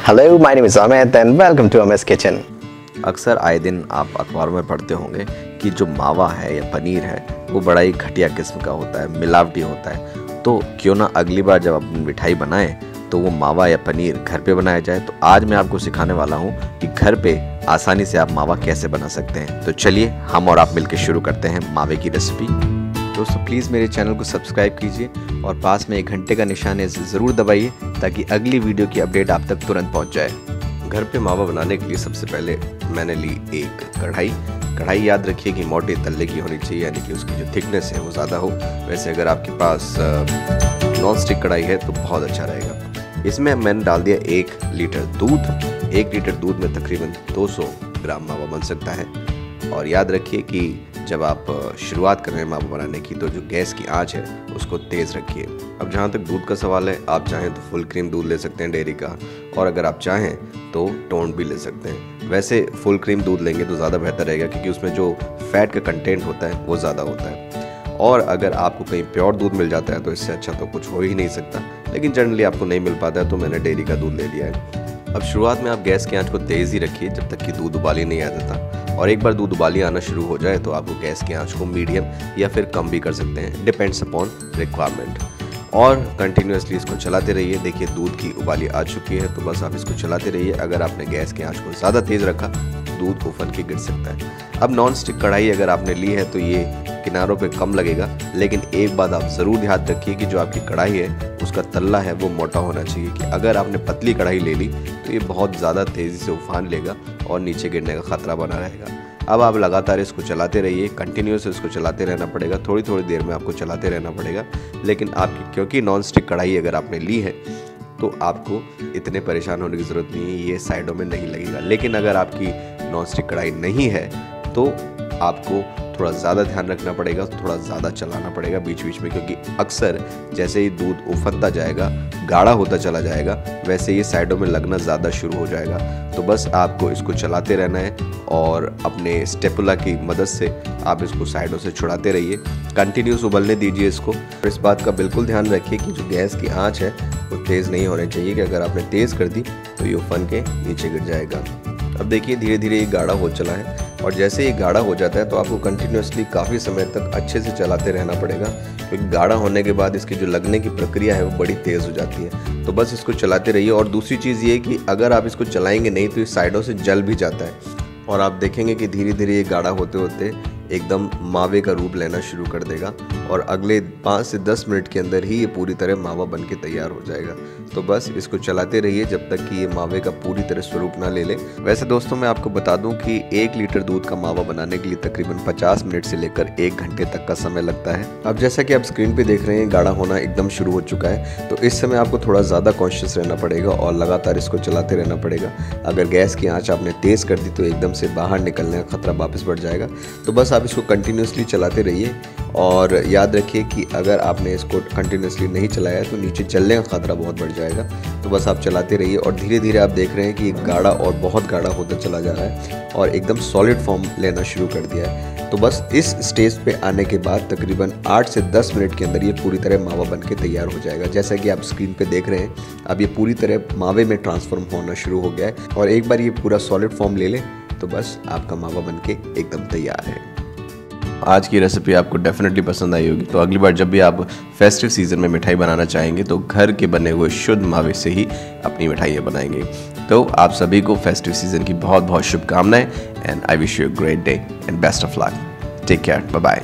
Hello, my name is Amit and welcome to Amit's Kitchen. अक्सर आए दिन आप अखबारों में पढ़ते होंगे कि जो मावा है या पनीर है वो बड़ा ही घटिया किस्म का होता है, मिलावटी होता है। तो क्यों ना अगली बार जब आप मिठाई बनाएं तो वो मावा या पनीर घर पे बनाया जाए। तो आज मैं आपको सिखाने वाला हूँ कि घर पे आसानी से आप मावा कैसे बना सकते हैं। तो चलिए हम और आप मिलकर शुरू करते हैं मावे की रेसिपी। दोस्तों प्लीज़ मेरे चैनल को सब्सक्राइब कीजिए और पास में एक घंटे का निशान है इसे ज़रूर दबाइए ताकि अगली वीडियो की अपडेट आप तक तुरंत पहुंच जाए। घर पे मावा बनाने के लिए सबसे पहले मैंने ली एक कढ़ाई याद रखिए कि मोटे तल्ले की होनी चाहिए, यानी कि उसकी जो थिकनेस है वो ज़्यादा हो। वैसे अगर आपके पास नॉन स्टिक कढ़ाई है तो बहुत अच्छा रहेगा। इसमें मैंने डाल दिया 1 लीटर दूध। 1 लीटर दूध में तकरीबन 200 ग्राम मावा बन सकता है। और याद रखिए कि जब आप शुरुआत कर रहे हैं मावा बनाने की तो जो गैस की आंच है उसको तेज़ रखिए। अब जहाँ तक दूध का सवाल है, आप चाहें तो फुल क्रीम दूध ले सकते हैं डेयरी का, और अगर आप चाहें तो टोंड भी ले सकते हैं। वैसे फुल क्रीम दूध लेंगे तो ज़्यादा बेहतर रहेगा क्योंकि उसमें जो फैट का कंटेंट होता है वो ज़्यादा होता है। और अगर आपको कहीं प्योर दूध मिल जाता है तो इससे अच्छा तो कुछ हो ही नहीं सकता, लेकिन जनरली आपको नहीं मिल पाता है तो मैंने डेयरी का दूध ले लिया है। अब शुरुआत में आप गैस की आंच को तेज़ ही रखिए जब तक कि दूध उबाली नहीं आ जाता, और एक बार दूध उबाली आना शुरू हो जाए तो आपको गैस की आंच को मीडियम या फिर कम भी कर सकते हैं, डिपेंड्स अपॉन रिक्वायरमेंट। और कंटिन्यूसली इसको चलाते रहिए। देखिए दूध की उबाली आ चुकी है तो बस आप इसको चलाते रहिए। अगर आपने गैस की आंच को ज़्यादा तेज़ रखा दूध उफन के गिर सकता है। अब नॉन स्टिक कढ़ाई अगर आपने ली है तो ये किनारों पे कम लगेगा, लेकिन एक बात आप ज़रूर ध्यान रखिए कि जो आपकी कढ़ाई है उसका तल्ला है वो मोटा होना चाहिए। कि अगर आपने पतली कढ़ाई ले ली तो ये बहुत ज़्यादा तेज़ी से उफान लेगा और नीचे गिरने का खतरा बना रहेगा। अब आप लगातार इसको चलाते रहिए, कंटिन्यूस इसको चलाते रहना पड़ेगा। थोड़ी थोड़ी देर में आपको चलाते रहना पड़ेगा। लेकिन आपकी क्योंकि नॉन स्टिक कढ़ाई अगर आपने ली है तो आपको इतने परेशान होने की ज़रूरत नहीं है, ये साइडों में नहीं लगेगा। लेकिन अगर आपकी नॉन स्टिक कढ़ाई नहीं है तो आपको थोड़ा ज़्यादा ध्यान रखना पड़ेगा, थोड़ा ज़्यादा चलाना पड़ेगा बीच बीच में, क्योंकि अक्सर जैसे ही दूध उफनता जाएगा, गाढ़ा होता चला जाएगा, वैसे ये साइडों में लगना ज़्यादा शुरू हो जाएगा। तो बस आपको इसको चलाते रहना है और अपने स्टेपुला की मदद से आप इसको साइडों से छुड़ाते रहिए। कंटिन्यूस उबलने दीजिए इसको। और इस बात का बिल्कुल ध्यान रखिए कि जो गैस की आँच है वो तेज़ नहीं होनी चाहिए, कि अगर आपने तेज़ कर दी तो ये उफन के नीचे गिर जाएगा। अब देखिए धीरे धीरे ये गाढ़ा हो चला है, और जैसे ये गाढ़ा हो जाता है तो आपको कंटिन्यूसली काफ़ी समय तक अच्छे से चलाते रहना पड़ेगा, क्योंकि गाढ़ा होने के बाद इसकी जो लगने की प्रक्रिया है वो बड़ी तेज़ हो जाती है। तो बस इसको चलाते रहिए। और दूसरी चीज़ ये कि अगर आप इसको चलाएंगे नहीं तो ये साइडों से जल भी जाता है, और आप देखेंगे कि धीरे धीरे ये गाढ़ा होते होते एकदम मावे का रूप लेना शुरू कर देगा, और अगले 5 से 10 मिनट के अंदर ही ये पूरी तरह मावा बन के तैयार हो जाएगा। तो बस इसको चलाते रहिए जब तक कि ये मावे का पूरी तरह स्वरूप ना ले ले। वैसे दोस्तों मैं आपको बता दूं कि 1 लीटर दूध का मावा बनाने के लिए तकरीबन 50 मिनट से लेकर 1 घंटे तक का समय लगता है। अब जैसा कि आप स्क्रीन पे देख रहे हैं गाढ़ा होना एकदम शुरू हो चुका है, तो इस समय आपको थोड़ा ज़्यादा कॉन्शियस रहना पड़ेगा और लगातार इसको चलाते रहना पड़ेगा। अगर गैस की आँच आपने तेज़ कर दी तो एकदम से बाहर निकलने का खतरा वापस बढ़ जाएगा। तो बस आप इसको कंटिन्यूसली चलाते रहिए, और याद रखिए कि अगर आपने इसको कंटिन्यूसली नहीं चलाया तो नीचे जलने का खतरा बहुत बढ़ जाएगा। तो बस आप चलाते रहिए, और धीरे धीरे आप देख रहे हैं कि गाढ़ा और बहुत गाढ़ा होता चला जा रहा है और एकदम सॉलिड फॉर्म लेना शुरू कर दिया है। तो बस इस स्टेज पे आने के बाद तकरीबन 8 से 10 मिनट के अंदर ये पूरी तरह मावा बन के तैयार हो जाएगा। जैसा कि आप स्क्रीन पे देख रहे हैं अब ये पूरी तरह मावे में ट्रांसफॉर्म होना शुरू हो गया है, और एक बार ये पूरा सॉलिड फॉर्म ले ले तो बस आपका मावा बन के एकदम तैयार है। आज की रेसिपी आपको डेफिनेटली पसंद आई होगी। तो अगली बार जब भी आप फेस्टिव सीज़न में मिठाई बनाना चाहेंगे तो घर के बने हुए शुद्ध मावे से ही अपनी मिठाइयाँ बनाएंगे। तो आप सभी को फेस्टिव सीज़न की बहुत बहुत शुभकामनाएं, and I wish you a great day and best of luck. Take care, bye bye.